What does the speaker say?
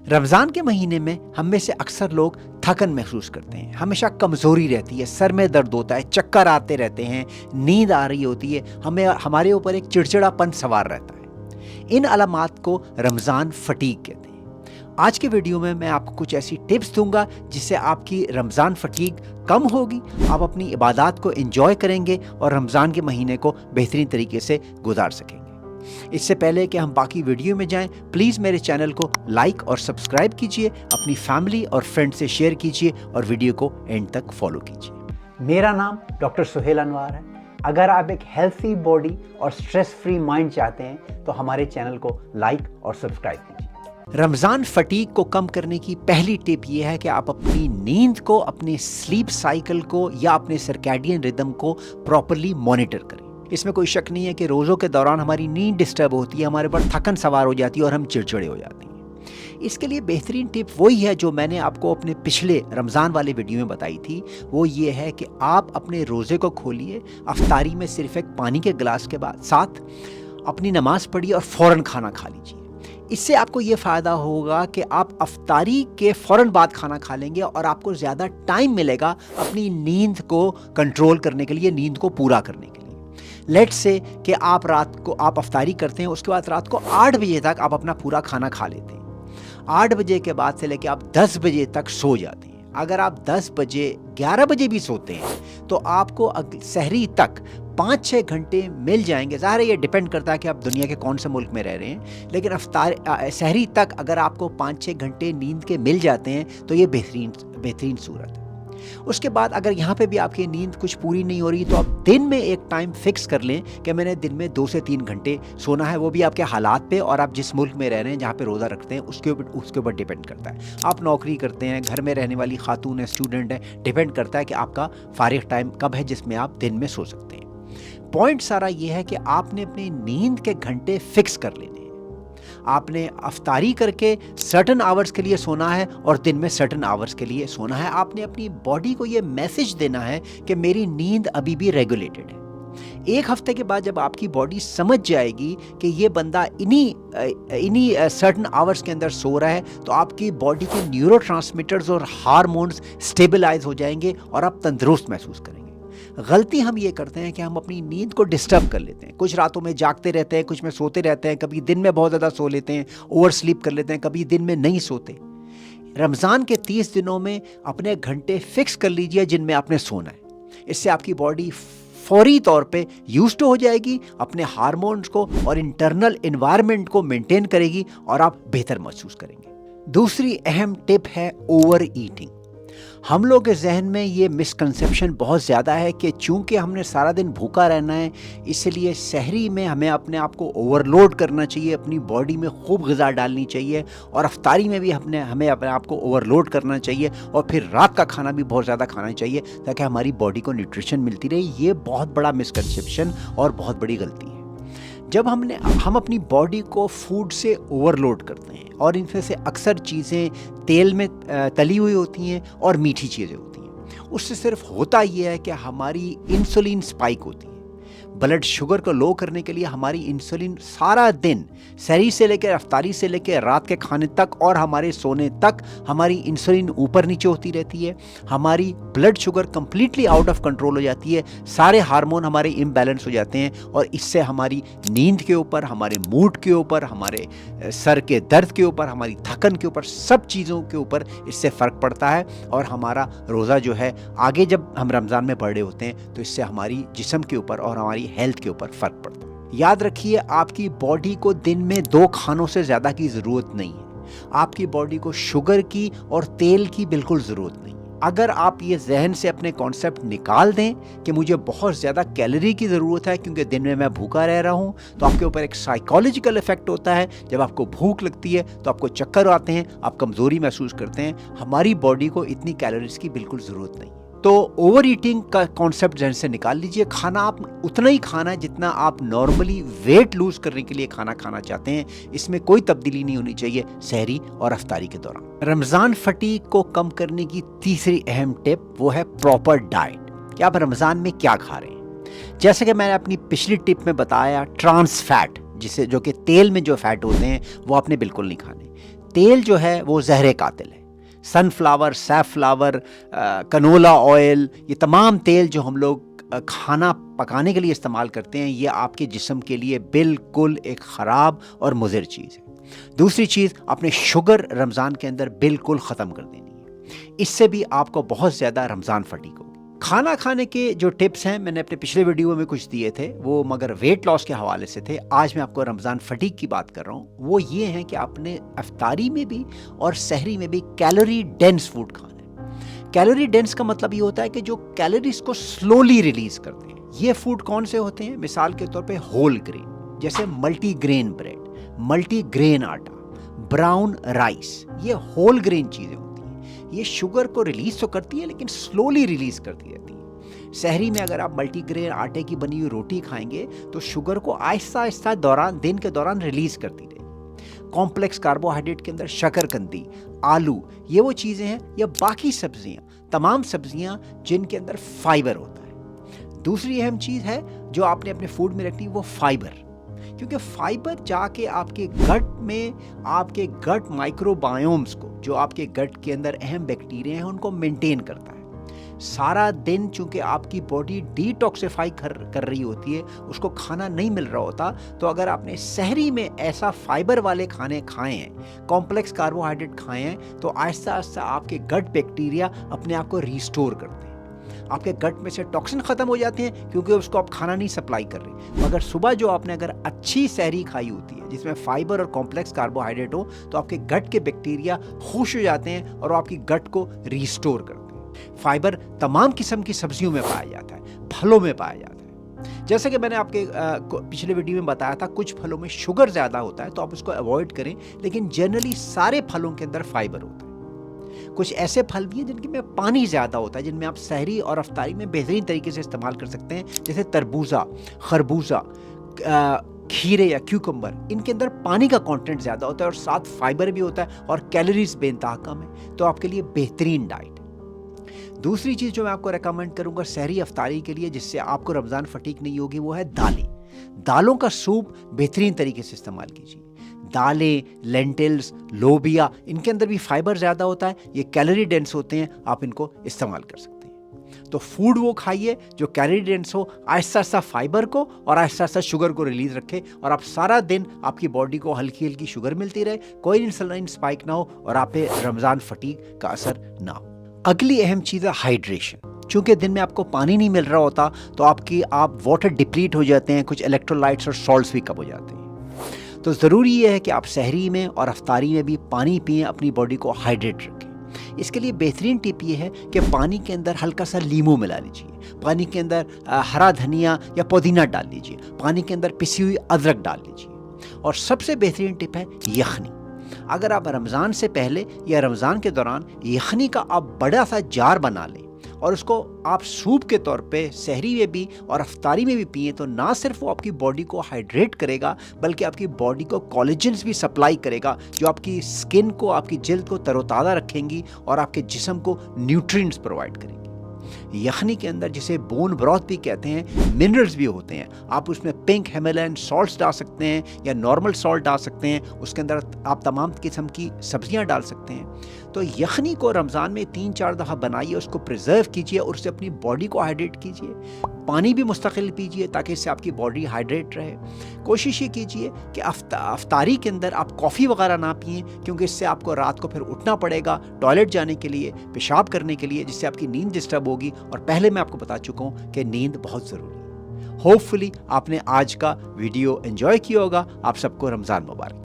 रमज़ान के महीने में हम में से अक्सर लोग थकन महसूस करते हैं, हमेशा कमज़ोरी रहती है, सर में दर्द होता है, चक्कर आते रहते हैं, नींद आ रही होती है, हमारे ऊपर एक चिड़चिड़ापन सवार रहता है। इन अलामात को रमज़ान फटीग कहते हैं। आज के वीडियो में मैं आपको कुछ ऐसी टिप्स दूंगा जिससे आपकी रमज़ान फटीग कम होगी, आप अपनी इबादत को एंजॉय करेंगे और रमज़ान के महीने को बेहतरीन तरीके से गुजार सकेंगे। इससे पहले कि हम बाकी वीडियो में जाएं, प्लीज़ मेरे चैनल को लाइक और सब्सक्राइब कीजिए, अपनी फैमिली और फ्रेंड से शेयर कीजिए और वीडियो को एंड तक फॉलो कीजिए। मेरा नाम डॉक्टर सुहेल अनवार है। अगर आप एक हेल्थी बॉडी और स्ट्रेस फ्री माइंड चाहते हैं तो हमारे चैनल को लाइक और सब्सक्राइब कीजिए। रमज़ान फटीग को कम करने की पहली टिप ये है कि आप अपनी नींद को, अपने स्लीप साइकिल को या अपने सर्कैडियन रिदम को प्रॉपरली मॉनिटर करें। इसमें कोई शक नहीं है कि रोज़ों के दौरान हमारी नींद डिस्टर्ब होती है, हमारे पर थकन सवार हो जाती है और हम चिड़चिड़े हो जाते हैं। इसके लिए बेहतरीन टिप वही है जो मैंने आपको अपने पिछले रमज़ान वाले वीडियो में बताई थी। वो ये है कि आप अपने रोज़े को खोलिए, अफ्तारी में सिर्फ एक पानी के गिलास के साथ अपनी नमाज़ पढ़िए और फ़ौरन खाना खा लीजिए। इससे आपको ये फ़ायदा होगा कि आप अफ्तारी के फ़ौरन बाद खाना खा लेंगे और आपको ज़्यादा टाइम मिलेगा अपनी नींद को कंट्रोल करने के लिए, नींद को पूरा करने के लिए। लेट्स से कि आप रात को अफ्तारी करते हैं, उसके बाद रात को 8 बजे तक आप अपना पूरा खाना खा लेते हैं। 8 बजे के बाद से लेकर आप 10 बजे तक सो जाते हैं। अगर आप 10 बजे 11 बजे भी सोते हैं तो आपको सहरी तक 5-6 घंटे मिल जाएंगे। ज़ाहिर है ये डिपेंड करता है कि आप दुनिया के कौन से मुल्क में रह रहे हैं, लेकिन सहरी तक अगर आपको 5-6 घंटे नींद के मिल जाते हैं तो ये बेहतरीन सूरत है। उसके बाद अगर यहाँ पे भी आपकी नींद कुछ पूरी नहीं हो रही तो आप दिन में एक टाइम फिक्स कर लें कि मैंने दिन में 2 से 3 घंटे सोना है। वो भी आपके हालात पे और आप जिस मुल्क में रह रहे हैं, जहाँ पे रोज़ा रखते हैं, उसके ऊपर डिपेंड करता है। आप नौकरी करते हैं, घर में रहने वाली खातून है, स्टूडेंट है, डिपेंड करता है कि आपका फारिग टाइम कब है जिसमें आप दिन में सो सकते हैं। पॉइंट सारा ये है कि आपने अपनी नींद के घंटे फिक्स कर लेने हैं। आपने अफ्तारी करके सर्टन आवर्स के लिए सोना है और दिन में सर्टन आवर्स के लिए सोना है। आपने अपनी बॉडी को ये मैसेज देना है कि मेरी नींद अभी भी रेगुलेटेड है। एक हफ्ते के बाद जब आपकी बॉडी समझ जाएगी कि ये बंदा इन्हीं सर्टन आवर्स के अंदर सो रहा है तो आपकी बॉडी के न्यूरोट्रांसमीटर्स और हार्मोन्स स्टेबलाइज हो जाएंगे और आप तंदुरुस्त महसूस करेंगे। गलती हम ये करते हैं कि हम अपनी नींद को डिस्टर्ब कर लेते हैं। कुछ रातों में जागते रहते हैं, कुछ में सोते रहते हैं, कभी दिन में बहुत ज़्यादा सो लेते हैं, ओवर स्लीप कर लेते हैं, कभी दिन में नहीं सोते। रमज़ान के 30 दिनों में अपने घंटे फिक्स कर लीजिए जिनमें आपने सोना है। इससे आपकी बॉडी फौरी तौर पे यूज्ड हो जाएगी, अपने हार्मोन्स को और इंटरनल एनवायरनमेंट को मेंटेन करेगी और आप बेहतर महसूस करेंगे। दूसरी अहम टिप है ओवर ईटिंग। हम लोग के जहन में ये मिसकंसेप्शन बहुत ज़्यादा है कि चूँकि हमने सारा दिन भूखा रहना है, इसलिए सहरी में हमें अपने आप को ओवरलोड करना चाहिए, अपनी बॉडी में खूब ग़िज़ा डालनी चाहिए और अफ्तारी में भी हमें अपने आप को ओवरलोड करना चाहिए और फिर रात का खाना भी बहुत ज़्यादा खाना चाहिए ताकि हमारी बॉडी को न्यूट्रिशन मिलती रहे। ये बहुत बड़ा मिसकंसेप्शन और बहुत बड़ी गलती है। जब हम अपनी बॉडी को फूड से ओवरलोड करते हैं और इनमें से अक्सर चीज़ें तेल में तली हुई होती हैं और मीठी चीज़ें होती हैं, उससे सिर्फ होता ये है कि हमारी इंसुलिन स्पाइक होती है। ब्लड शुगर को लो करने के लिए हमारी इंसुलिन सारा दिन सहरी से लेकर अफ्तारी से लेकर रात के खाने तक और हमारे सोने तक हमारी इंसुलिन ऊपर नीचे होती रहती है। हमारी blood sugar completely out of control हो जाती है, सारे हार्मोन हमारे इम्बैलेंस हो जाते हैं और इससे हमारी नींद के ऊपर, हमारे मूड के ऊपर, हमारे सर के दर्द के ऊपर, हमारी थकन के ऊपर, सब चीज़ों के ऊपर इससे फ़र्क पड़ता है। और हमारा रोज़ा जो है आगे जब हम रमज़ान में पढ़ रहे होते हैं तो इससे हमारी जिस्म के ऊपर और हमारी हेल्थ के ऊपर फर्क पड़ता है। याद रखिए, आपकी बॉडी को दिन में 2 खानों से ज्यादा की जरूरत नहीं है। आपकी बॉडी को शुगर की और तेल की बिल्कुल जरूरत नहीं। अगर आप ये जहन से अपने कॉन्सेप्ट निकाल दें कि मुझे बहुत ज़्यादा कैलोरी की ज़रूरत है क्योंकि दिन में मैं भूखा रह रहा हूँ, तो आपके ऊपर एक साइकोलॉजिकल इफेक्ट होता है। जब आपको भूख लगती है तो आपको चक्कर आते हैं, आप कमज़ोरी महसूस करते हैं। हमारी बॉडी को इतनी कैलोरीज की बिल्कुल ज़रूरत नहीं। तो ओवर ईटिंग का कॉन्सेप्ट जहन से निकाल लीजिए। खाना आप उतना ही खाना है जितना आप नॉर्मली वेट लूज करने के लिए खाना खाना चाहते हैं। इसमें कोई तब्दीली नहीं होनी चाहिए सहरी और अफ्तारी के दौरान। रमज़ान फटीग को कम करने की तीसरी अहम टिप वो है प्रॉपर डाइट, कि आप रमज़ान में क्या खा रहे हैं। जैसे कि मैंने अपनी पिछली टिप में बताया, ट्रांस फैट जो कि तेल में जो फैट होते हैं वो आपने बिल्कुल नहीं खाने। تیل جو ہے وہ زہر قاتل ہے. Sunflower, safflower, canola oil, یہ تمام تیل جو ہم لوگ کھانا پکانے کے لیے استعمال کرتے ہیں، یہ آپ کے جسم کے لیے بالکل ایک خراب اور مضر چیز ہے. دوسری چیز، اپنے شوگر رمضان کے اندر بالکل ختم کر دینی ہے. اس سے بھی آپ کو بہت زیادہ رمضان فٹیگ ہوگی. کھانا کھانے کے جو ٹپس ہیں میں نے اپنے پچھلے ویڈیو میں کچھ دیے تھے، وہ مگر ویٹ لاس کے حوالے سے تھے. آج میں آپ کو رمضان فٹیگ کی بات کر رہا ہوں. وہ یہ ہیں کہ آپ نے افطاری میں بھی اور سحری میں بھی کیلوری ڈینس فوڈ کھانا ہے. کیلوری ڈینس کا مطلب یہ ہوتا ہے کہ جو کیلوریز کو سلولی ریلیز کرتے ہیں. یہ فوڈ کون سے ہوتے ہیں؟ مثال کے طور پہ ہول گرین، جیسے multi grain bread, multi grain آٹا، براؤن رائس. یہ ہول گرین چیزیں ہوتی ہیں. یہ شوگر کو ریلیز تو کرتی ہے لیکن سلولی ریلیز کرتی رہتی ہے. سحری میں اگر آپ ملٹی گرین آٹے کی بنی ہوئی روٹی کھائیں گے تو شوگر کو آہستہ آہستہ دن کے دوران ریلیز کرتی رہے گی. کمپلیکس کاربوہائیڈریٹ کے اندر شکر قندی، آلو، یہ وہ چیزیں ہیں، یا باقی سبزیاں، تمام سبزیاں جن کے اندر فائبر ہوتا ہے. دوسری اہم چیز ہے جو آپ نے اپنے فوڈ میں رکھنی، وہ فائبر. کیونکہ فائبر جا کے آپ کے گٹ میں، آپ کے گٹ مائکرو بایومز کو، جو آپ کے گٹ کے اندر اہم بیکٹیریا ہیں، ان کو مینٹین کرتا ہے. سارا دن چونکہ آپ کی باڈی ڈی ٹاکسیفائی کر رہی ہوتی ہے، اس کو کھانا نہیں مل رہا ہوتا، تو اگر آپ نے سحری میں ایسا فائبر والے کھانے کھائے ہیں، کمپلیکس کاربوہائیڈریٹ کھائے ہیں، تو آہستہ آہستہ آپ کے گٹ بیکٹیریا اپنے آپ کو ریسٹور کرتے ہیں. آپ کے گٹ میں سے ٹاکسن ختم ہو جاتے ہیں کیونکہ اس کو آپ کھانا نہیں سپلائی کر رہے. مگر صبح جو آپ نے اگر اچھی سحری کھائی ہوتی ہے جس میں فائبر اور کمپلیکس کاربوہائیڈریٹ ہو، تو آپ کے گٹ کے بیکٹیریا خوش ہو جاتے ہیں اور آپ کی گٹ کو ریسٹور کرتے ہیں. فائبر تمام قسم کی سبزیوں میں پایا جاتا ہے، پھلوں میں پایا جاتا ہے. جیسا کہ میں نے آپ کے پچھلے ویڈیو میں بتایا تھا، کچھ پھلوں میں شوگر زیادہ ہوتا ہے تو آپ اس کو اوائڈ کریں، لیکن جنرلی سارے پھلوں کے اندر فائبر ہوتا ہے. کچھ ایسے پھل بھی ہیں جن میں پانی زیادہ ہوتا ہے، جن میں آپ سحری اور افطاری میں بہترین طریقے سے استعمال کر سکتے ہیں، جیسے تربوزہ، خربوزہ، کھیرے یا کیوکمبر. ان کے اندر پانی کا کانٹینٹ زیادہ ہوتا ہے اور ساتھ فائبر بھی ہوتا ہے اور کیلوریز بے انتہا کم ہے، تو آپ کے لیے بہترین ڈائٹ. دوسری چیز جو میں آپ کو ریکمینڈ کروں گا سحری افطاری کے لیے، جس سے آپ کو رمضان فٹیگ نہیں ہوگی، وہ ہے دالیں. دالوں کا سوپ بہترین طریقے سے استعمال کیجیے. دالیں، لینٹلز، لوبیا، ان کے اندر بھی فائبر زیادہ ہوتا ہے، یہ کیلوری ڈینس ہوتے ہیں، آپ ان کو استعمال کر سکتے ہیں. تو فوڈ وہ کھائیے جو کیلوری ڈینس ہو، آہستہ آہستہ فائبر کو اور آہستہ آہستہ شوگر کو ریلیز رکھے، اور آپ سارا دن آپ کی باڈی کو ہلکی ہلکی شوگر ملتی رہے، کوئی انسولین اسپائک نہ ہو اور آپ پہ رمضان فٹیگ کا اثر نہ ہو. اگلی اہم چیز ہے ہائیڈریشن. چونکہ دن میں آپ کو پانی نہیں مل رہا ہوتا تو آپ واٹر ڈپلیٹ ہو جاتے ہیں، کچھ الیکٹرولائٹس اور سالٹس بھی کم ہو جاتے ہیں. تو ضروری یہ ہے کہ آپ سحری میں اور افطاری میں بھی پانی پئیں، اپنی باڈی کو ہائیڈریٹ رکھیں. اس کے لیے بہترین ٹپ یہ ہے کہ پانی کے اندر ہلکا سا لیمو ملا لیجیے، پانی کے اندر ہرا دھنیا یا پودینہ ڈال لیجیے، پانی کے اندر پسی ہوئی ادرک ڈال لیجیے. اور سب سے بہترین ٹپ ہے یخنی. اگر آپ رمضان سے پہلے یا رمضان کے دوران یخنی کا آپ بڑا سا جار بنا لیں اور اس کو آپ سوپ کے طور پہ سحری میں بھی اور افطاری میں بھی پئیں، تو نہ صرف وہ آپ کی باڈی کو ہائیڈریٹ کرے گا بلکہ آپ کی باڈی کو کولیجنز بھی سپلائی کرے گا، جو آپ کی سکن کو، آپ کی جلد کو تر و تازہ رکھیں گی اور آپ کے جسم کو نیوٹرینٹس پرووائڈ کریں گی. یخنی کے اندر جسے بون بروتھ بھی کہتے ہیں، منرلز بھی ہوتے ہیں. آپ اس میں پنک ہیمالین سالٹس ڈال سکتے ہیں یا نارمل سالٹ ڈال سکتے ہیں، اس کے اندر آپ تمام قسم کی سبزیاں ڈال سکتے ہیں. تو یخنی کو رمضان میں 3-4 دفعہ بنائیے، اس کو پریزرو کیجیے اور اس سے اپنی باڈی کو ہائیڈریٹ کیجیے. پانی بھی مستقل پیجیے تاکہ اس سے آپ کی باڈی ہائیڈریٹ رہے. کوشش یہ کیجیے کہ افطاری کے اندر آپ کافی وغیرہ نہ پئیں، کیونکہ اس سے آپ کو رات کو پھر اٹھنا پڑے گا ٹوائلٹ جانے کے لیے، پیشاب کرنے کے لیے، جس سے آپ کی نیند ڈسٹرب ہوگی. اور پہلے میں آپ کو بتا چکا ہوں کہ نیند بہت ضروری ہے. ہوپ فلی آپ نے آج کا ویڈیو انجوائے کیا ہوگا. آپ سب کو رمضان مبارک.